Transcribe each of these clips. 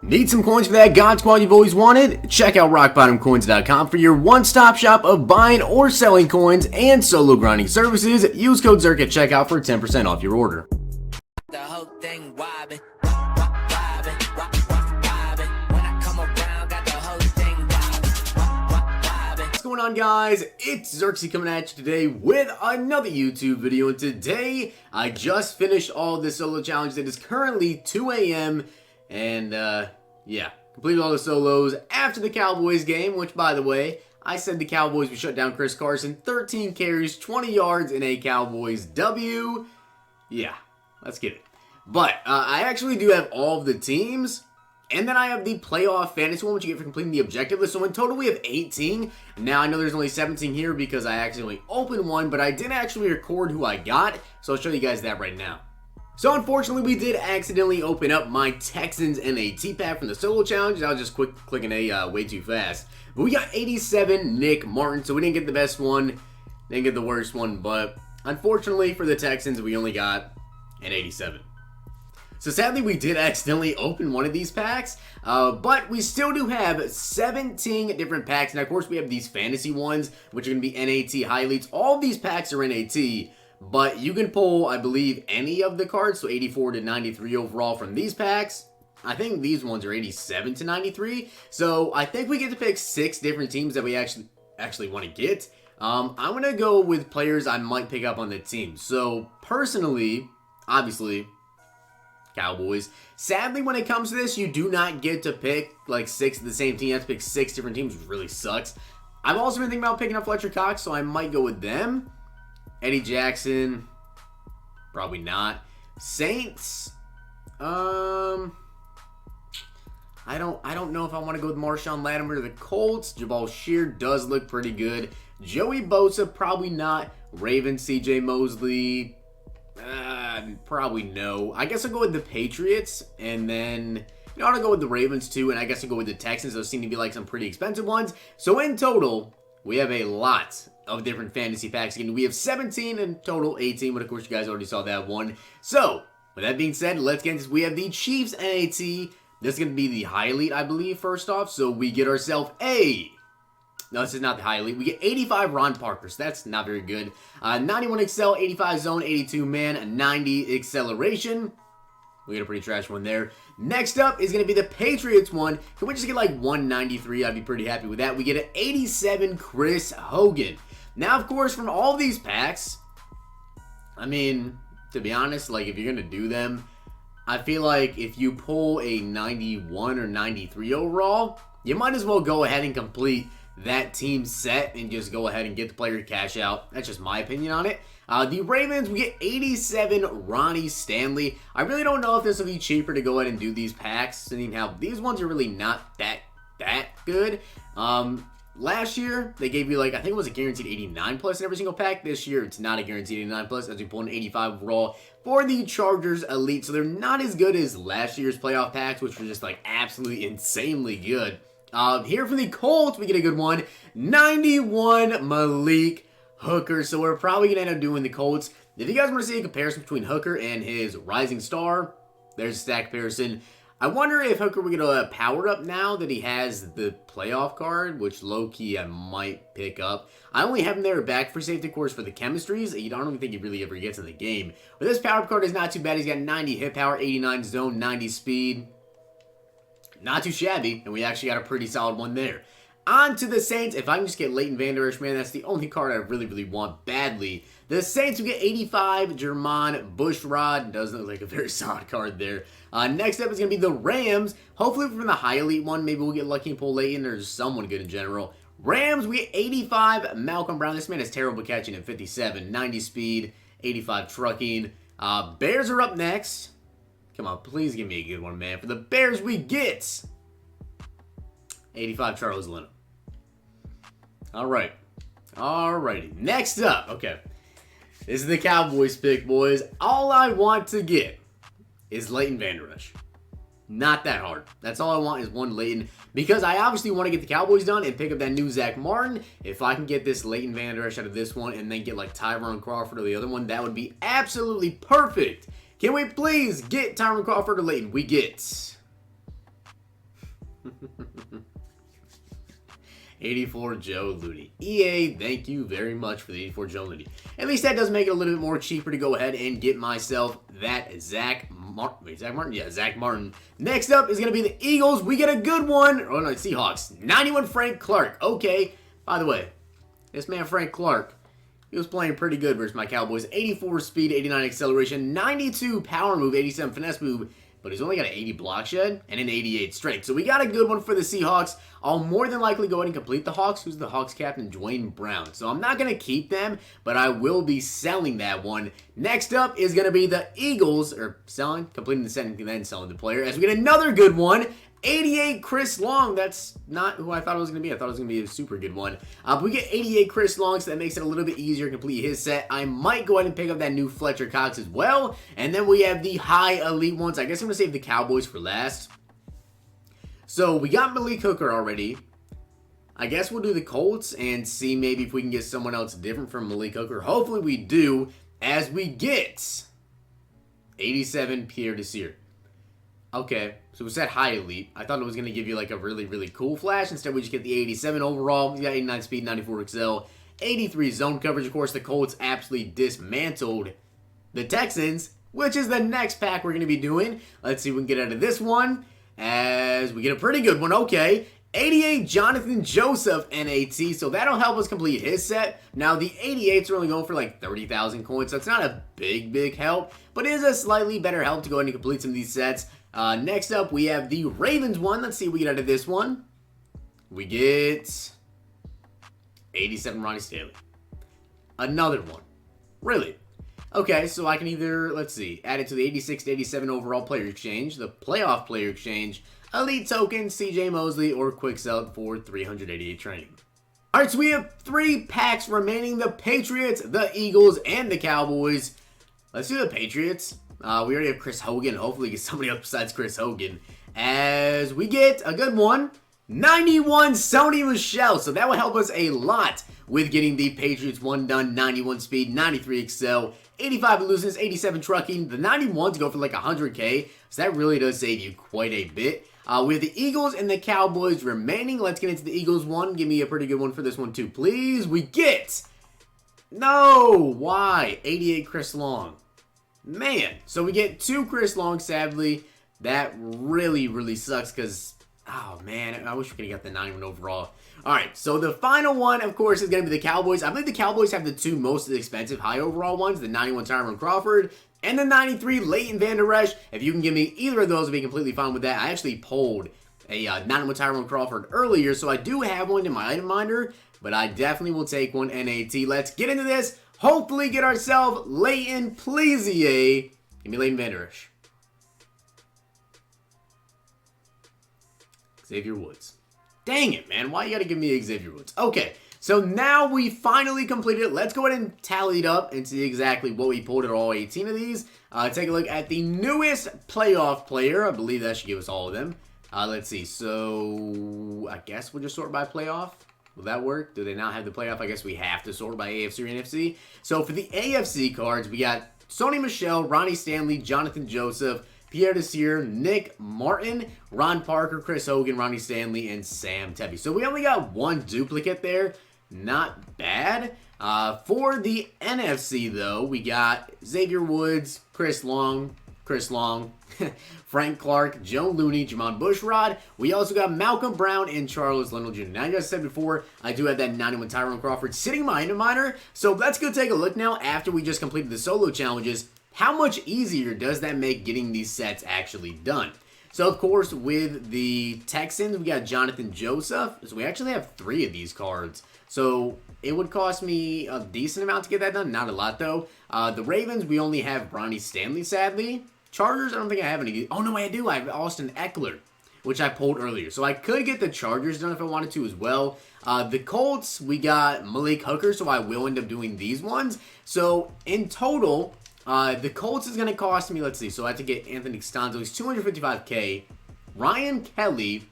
Need some coins for that God Squad you've always wanted? Check out rockbottomcoins.com for your one-stop shop of buying or selling coins and solo grinding services. Use code Zirksee at checkout for 10% off your order. The whole thing wobbin'. What's going on, guys? It's Zirksee coming at you today with another YouTube video, and today I just finished all the solo challenge. It is currently 2 a.m. and yeah, completed all the solos after the Cowboys game, which, by the way, I said the Cowboys would shut down Chris Carson. 13 carries, 20 yards in a Cowboys W. Yeah, let's get it. But I actually do have all of the teams. And then I have the playoff fantasy one, which you get for completing the objective list. So in total, we have 18. Now, I know there's only 17 here because I accidentally opened one, but I didn't actually record who I got. So I'll show you guys that right now. So unfortunately, we did accidentally open up my Texans NAT pack from the solo challenge. I was just clicking A way too fast. But we got 87 Nick Martin, so we didn't get the best one. Didn't get the worst one, but unfortunately for the Texans, we only got an 87. So sadly, we did accidentally open one of these packs, but we still do have 17 different packs. And of course, we have these fantasy ones, which are going to be NAT highlights. All of these packs are NAT, but you can pull, I believe, any of the cards, so 84 to 93 overall from these packs. I think these ones are 87 to 93, so I think we get to pick 6 different teams that we actually want to get. I'm going to go with players I might pick up on the team. So personally, obviously, Cowboys. Sadly, when it comes to this, you do not get to pick like 6 of the same team. You have to pick 6 different teams, which really sucks. I've also been thinking about picking up Fletcher Cox, so I might go with them. Eddie Jackson, probably not. Saints, I don't know if I want to go with Marshawn Lattimore to the Colts. Jabal Shear does look pretty good. Joey Bosa, probably not. Ravens, CJ Mosley, probably no. I guess I'll go with the Patriots, and then I'll go with the Ravens too, and I guess I'll go with the Texans. Those seem to be like some pretty expensive ones. So in total, we have a lot of different fantasy packs. Again, we have 17 in total, 18, but of course you guys already saw that one. So with that being said, let's get into this. We have the Chiefs NAT. This is going to be the high elite, I believe, first off. So we get ourselves no, this is not the high elite. We get 85 Ron Parker, so that's not very good. 91 Excel, 85 Zone, 82 Man, 90 Acceleration. We get a pretty trash one there. Next up is going to be the Patriots one. Can we just get like 193? I'd be pretty happy with that. We get an 87 Chris Hogan. Now, of course, from all these packs, I mean, to be honest, like if you're going to do them, I feel like if you pull a 91 or 93 overall, you might as well go ahead and complete that team set and just go ahead and get the player to cash out. That's just my opinion on it. The Ravens, we get 87 Ronnie Stanley. I really don't know if this will be cheaper to go ahead and do these packs, seeing how these ones are really not that good. Last year, they gave you like, I think it was a guaranteed 89 plus in every single pack. This year, it's not a guaranteed 89 plus, as we pulled an 85 overall for the Chargers Elite. So they're not as good as last year's playoff packs, which were just like absolutely insanely good. Here for the Colts, we get a good one. 91 Malik Hooker. So we're probably going to end up doing the Colts. If you guys want to see a comparison between Hooker and his Rising Star, there's a stack comparison. I wonder if Hooker will get a powered up now that he has the playoff card, which low-key I might pick up. I only have him there back for safety course for the chemistries. You don't even think he really ever gets in the game. But this power up card is not too bad. He's got 90 hit power, 89 zone, 90 speed. Not too shabby, and we actually got a pretty solid one there. On to the Saints. If I can just get Leighton Vander Esch, man, that's the only card I really want badly. The Saints, we get 85 Jermon Bushrod. Doesn't look like a very solid card there. Next up is going to be the Rams. Hopefully from the high elite one, maybe we'll get lucky and pull Leighton or someone good in general. Rams, we get 85 Malcolm Brown. This man is terrible catching at 57. 90 speed, 85 trucking. Bears are up next. Come on, please give me a good one, man. For the Bears, we get 85 Charles Leno. All right. Alrighty. Next up, okay. This is the Cowboys pick, boys. All I want to get is Leighton Vander Esch. Not that hard. That's all I want is one Leighton. Because I obviously want to get the Cowboys done and pick up that new Zach Martin. If I can get this Leighton Vander Esch out of this one and then get like Tyron Crawford or the other one, that would be absolutely perfect. Can we please get Tyron Crawford or Leighton? We get '84 Joe Looney. EA, thank you very much for the '84 Joe Looney. At least that does make it a little bit more cheaper to go ahead and get myself that Zach Martin. Wait, Zach Martin? Yeah, Zach Martin. Next up is going to be the Eagles. We get a good one. Oh, no, Seahawks. 91 Frank Clark. Okay. By the way, this man Frank Clark, he was playing pretty good versus my Cowboys. 84 speed, 89 acceleration, 92 power move, 87 finesse move, but he's only got an 80 block shed and an 88 strength. So we got a good one for the Seahawks. I'll more than likely go ahead and complete the Hawks. Who's the Hawks captain? Dwayne Brown. So I'm not going to keep them, but I will be selling that one. Next up is going to be the Eagles, or selling, completing the setting, and then selling the player, as we get another good one. 88 Chris Long. That's not who I thought it was going to be. I thought it was going to be a super good one. But we get 88 Chris Long, so that makes it a little bit easier to complete his set. I might go ahead and pick up that new Fletcher Cox as well. And then we have the high elite ones. I guess I'm going to save the Cowboys for last. So we got Malik Hooker already. I guess we'll do the Colts and see maybe if we can get someone else different from Malik Hooker. Hopefully we do, as we get 87 Pierre Desir. Okay, so we said high elite. I thought it was going to give you like a really, really cool flash. Instead, we just get the 87 overall. You got 89 speed, 94 excel, 83 zone coverage. Of course, the Colts absolutely dismantled the Texans, which is the next pack we're going to be doing. Let's see if we can get out of this one, as we get a pretty good one. Okay, 88 Jonathan Joseph NAT, so that'll help us complete his set. Now, the 88s are only going for like 30,000 coins, so it's not a big help, but it is a slightly better help to go ahead and complete some of these sets. Next up, we have the Ravens one. Let's see what we get out of this one. We get 87 Ronnie Stanley. Another one. Really? Okay, so I can either, let's see, add it to the 86 to 87 overall player exchange, the playoff player exchange, elite token, CJ Mosley, or quick sell for 388 training. Alright, so we have 3 packs remaining. The Patriots, the Eagles, and the Cowboys. Let's do the Patriots. We already have Chris Hogan. Hopefully get somebody else besides Chris Hogan. As we get a good one. 91 Sony Michel. So that will help us a lot with getting the Patriots one done. 91 speed, 93 excel, 85 elusiveness, 87 trucking. The 91s go for like 100k. So that really does save you quite a bit. We have the Eagles and the Cowboys remaining. Let's get into the Eagles one. Give me a pretty good one for this one too, please. We get... No! Why? 88 Chris Long. Man, so we get 2 Chris Long, sadly. That really sucks because, oh man, I wish we could have got the 91 overall. Alright, so the final one, of course, is going to be the Cowboys. I believe the Cowboys have the 2 most expensive high overall ones, the 91 Tyrone Crawford and the 93 Leighton Vander Esch. If you can give me either of those, I'll be completely fine with that. I actually pulled a 91 Tyrone Crawford earlier, so I do have one in my item minder, but I definitely will take one NAT. Let's get into this. Hopefully get ourselves Leighton, please, EA. Give me Leighton Vander Esch. Xavier Woods. Dang it, man. Why you gotta give me Xavier Woods? Okay, so now we finally completed it. Let's go ahead and tally it up and see exactly what we pulled at all 18 of these. Take a look at the newest playoff player. I believe that should give us all of them. Let's see. So I guess we'll just sort by playoff. Will that work? Do they not have the playoff? I guess we have to sort by AFC or NFC. So for the AFC cards, we got Sony Michel, Ronnie Stanley, Jonathan Joseph, Pierre Desir, Nick Martin, Ron Parker, Chris Hogan, Ronnie Stanley, and Sam Tepe. So we only got 1 duplicate there. Not bad. For the NFC, though, we got Xavier Woods, Chris Long, Frank Clark, Joe Looney, Jamon Bushrod. We also got Malcolm Brown and Charles Leno Jr. Now, as I said before, I do have that 91 Tyrone Crawford sitting in my item miner. So let's go take a look now after we just completed the solo challenges. How much easier does that make getting these sets actually done? So, of course, with the Texans, we got Jonathan Joseph. So we actually have 3 of these cards. So it would cost me a decent amount to get that done. Not a lot, though. The Ravens, we only have Ronnie Stanley, sadly. Chargers, I don't think I have any. Oh, no, I do. I have Austin Eckler, which I pulled earlier. So I could get the Chargers done if I wanted to as well. The Colts, we got Malik Hooker, so I will end up doing these ones. So in total, the Colts is going to cost me, let's see, so I have to get Anthony Costanzo. He's 255K. Ryan Kelly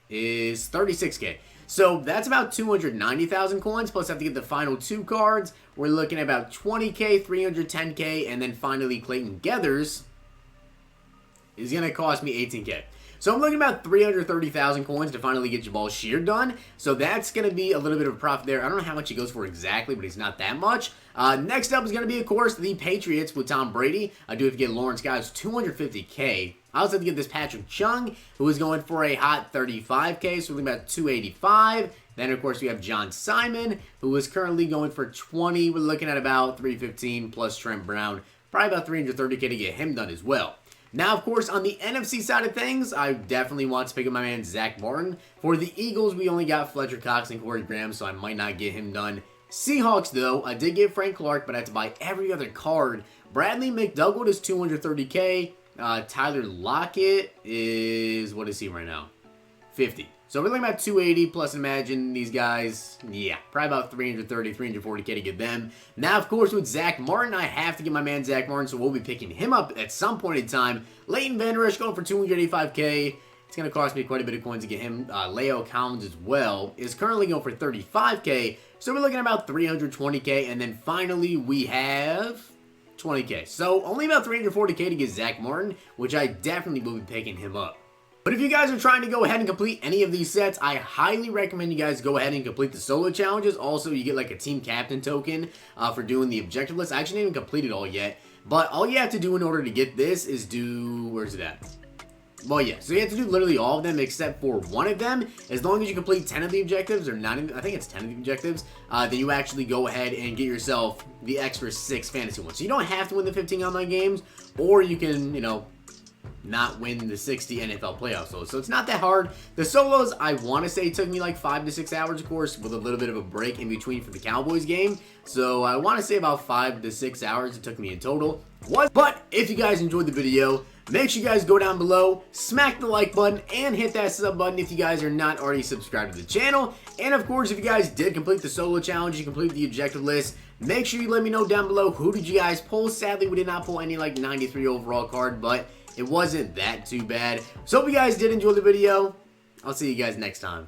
is 36K. So that's about 290,000 coins, plus I have to get the final 2 cards. We're looking at about 20K, 310K, and then finally Clayton Geathers is going to cost me 18K. So I'm looking at about 330,000 coins to finally get Jabal Shear done. So that's going to be a little bit of a profit there. I don't know how much he goes for exactly, but it's not that much. Next up is going to be, of course, the Patriots with Tom Brady. I do have to get Lawrence Guys 250K. I also have to get this Patrick Chung, who is going for a hot 35K, so we're looking about 285. Then, of course, we have John Simon, who is currently going for 20. We're looking at about 315 plus Trent Brown. Probably about 330K to get him done as well. Now, of course, on the NFC side of things, I definitely want to pick up my man Zach Martin. For the Eagles, we only got Fletcher Cox and Corey Graham, so I might not get him done. Seahawks, though, I did get Frank Clark, but I had to buy every other card. Bradley McDougald is 230K. Tyler Lockett is, what is he right now? 50. So we're looking at 280 plus Imagine these guys. Yeah, probably about 330, 340K to get them. Now, of course, with Zach Martin, I have to get my man Zach Martin, so we'll be picking him up at some point in time. Leighton Vander Esch going for 285K. It's going to cost me quite a bit of coins to get him. Leo Collins as well is currently going for 35K. So we're looking at about 320K. And then finally, we have 20K. So only about 340K to get Zach Martin, which I definitely will be picking him up. But if you guys are trying to go ahead and complete any of these sets, I highly recommend you guys go ahead and complete the solo challenges. Also, you get like a team captain token for doing the objective list. I actually didn't even complete it all yet. But all you have to do in order to get this is do... Where's it at? Well, yeah. So you have to do literally all of them except for one of them. As long as you complete 10 of the objectives, or 9 of, I think it's 10 of the objectives, then you actually go ahead and get yourself the extra 6 fantasy ones. So you don't have to win the 15 online games, or you can, you know, not win the 60 NFL playoff solos. So it's not that hard. The solos, I want to say, took me like 5 to 6 hours, of course, with a little bit of a break in between for the Cowboys game. So I want to say about 5 to 6 hours it took me in total. But if you guys enjoyed the video, make sure you guys go down below, smack the like button, and hit that sub button if you guys are not already subscribed to the channel. And of course, if you guys did complete the solo challenge, you completed the objective list, make sure you let me know down below who did you guys pull. Sadly, we did not pull any like 93 overall card, but it wasn't that too bad. So hope you guys did enjoy the video. I'll see you guys next time.